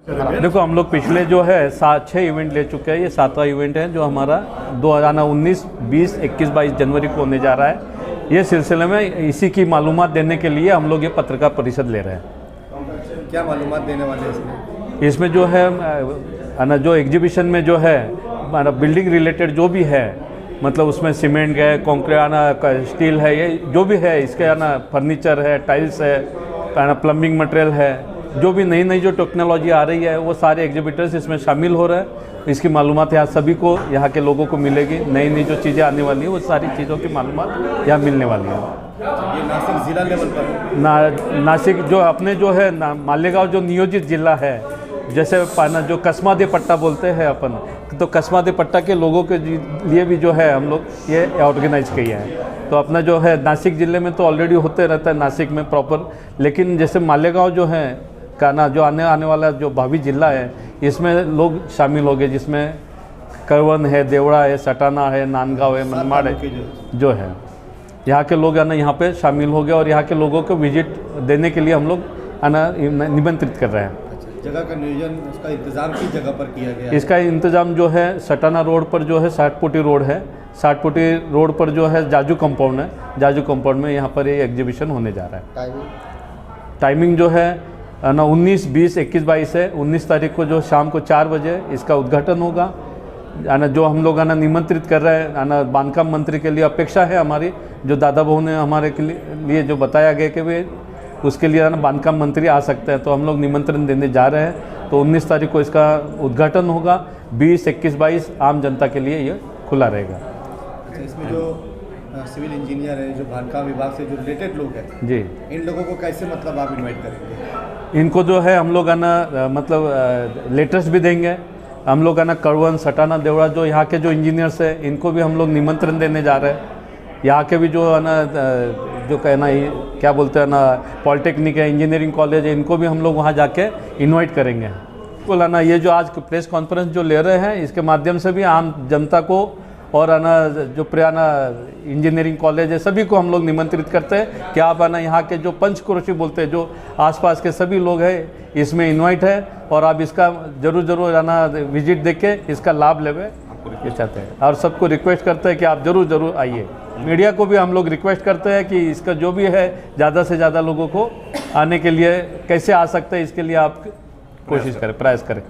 देखो हम लोग पिछले जो है 7-6 इवेंट ले चुके हैं। ये 7वां इवेंट है जो हमारा 2019, 20, 21, 22 जनवरी को होने जा रहा है। ये सिलसिले में इसी की मालूमात देने के लिए हम लोग ये पत्रकार परिषद ले रहे हैं। क्या मालूमात देने वाले हैं इसमें? इसमें जो है ना, जो एग्जीबिशन में जो है बिल्डिंग रिलेटेड जो भी है, मतलब उसमें सीमेंट है, कंक्रीट, स्टील है, ये जो भी है, इसके ना फर्नीचर है, टाइल्स है, प्लम्बिंग मटेरियल है, जो भी नई नई जो टेक्नोलॉजी आ रही है वो सारे एग्जिबिटर्स इसमें शामिल हो रहे हैं। इसकी मालूमात यहाँ सभी को, यहाँ के लोगों को मिलेगी। नई नई जो चीज़ें आने वाली हैं वो सारी चीज़ों की मालूमात यहाँ मिलने वाली है। ये नासिक ज़िला लेवल पर नासिक जो अपने जो है मालेगांव जो नियोजित ज़िला है, जैसे जो कस्मादे पट्टा बोलते हैं अपन, तो कस्मादे पट्टा के लोगों के लिए भी जो है हम लोग ये ऑर्गेनाइज किया है। तो अपना जो है नासिक ज़िले में तो ऑलरेडी होते रहता है नासिक में प्रॉपर, लेकिन जैसे मालेगांव जो है का ना जो आने वाला जो भावी ज़िला है, इसमें लोग शामिल हो गए, जिसमें करवन है, देवड़ा है, सटाना है, नांदगांव है, मनमाड़ है, जो है यहाँ के लोग आना यहाँ पे शामिल हो गए और यहाँ के लोगों को विजिट देने के लिए हम लोग आना निमंत्रित कर रहे हैं। जगह का नियोजन, उसका इंतज़ाम किस जगह पर किया गया है? इसका इंतज़ाम जो है सटाना रोड पर जो है 60 फुटी रोड है, 60 फुटी रोड पर जो है जाजू कंपाउंड है, जाजू कंपाउंड में यहाँ पर ये एग्जीबिशन होने जा रहा है। टाइमिंग जो है ना 19, 20, 21, 22 है। 19 तारीख को जो शाम को 4 बजे इसका उद्घाटन होगा। आना जो हम लोग आना निमंत्रित कर रहे हैं, आना बांधकाम मंत्री के लिए अपेक्षा है हमारी, जो दादा बहू ने हमारे के लिए जो बताया गया कि वे उसके लिए ना बांधकाम मंत्री आ सकते हैं, तो हम लोग निमंत्रण देने जा रहे हैं। तो 19 तारीख को इसका उद्घाटन होगा। 20, 21, 22 आम जनता के लिए ये खुला रहेगा। अच्छा, इसमें जो सिविल इंजीनियर है, जो बांधकाम विभाग से जो रिलेटेड लोग हैं जी, इन लोगों को कैसे मतलब आप इन्वाइट करेंगे? इनको जो है हम लोग आना मतलब लेटर्स भी देंगे। हम लोग आना करवन, सटाना, देवड़ा जो यहाँ के जो इंजीनियर्स हैं, इनको भी हम लोग निमंत्रण देने जा रहे हैं। यहाँ के भी जो है ना, जो कहना क्या बोलते हैं ना, पॉलिटेक्निक है, इंजीनियरिंग कॉलेज है, इनको भी हम लोग वहाँ जाके इनवाइट करेंगे। बिल्कुल आना, ये जो आज प्रेस कॉन्फ्रेंस जो ले रहे हैं, इसके माध्यम से भी आम जनता को और आना जो प्रियाना इंजीनियरिंग कॉलेज है, सभी को हम लोग निमंत्रित करते हैं कि आप आना यहाँ के जो पंचक्रोशी बोलते हैं, जो आसपास के सभी लोग हैं, इसमें इनवाइट है और आप इसका जरूर आना विजिट देके इसका लाभ लेवे ये चाहते हैं। और सबको रिक्वेस्ट करते हैं कि आप जरूर आइए। मीडिया को भी हम लोग रिक्वेस्ट करते हैं कि इसका जो भी है ज़्यादा से ज़्यादा लोगों को आने के लिए कैसे आ सकते हैं, इसके लिए आप कोशिश करें, प्रयास करें।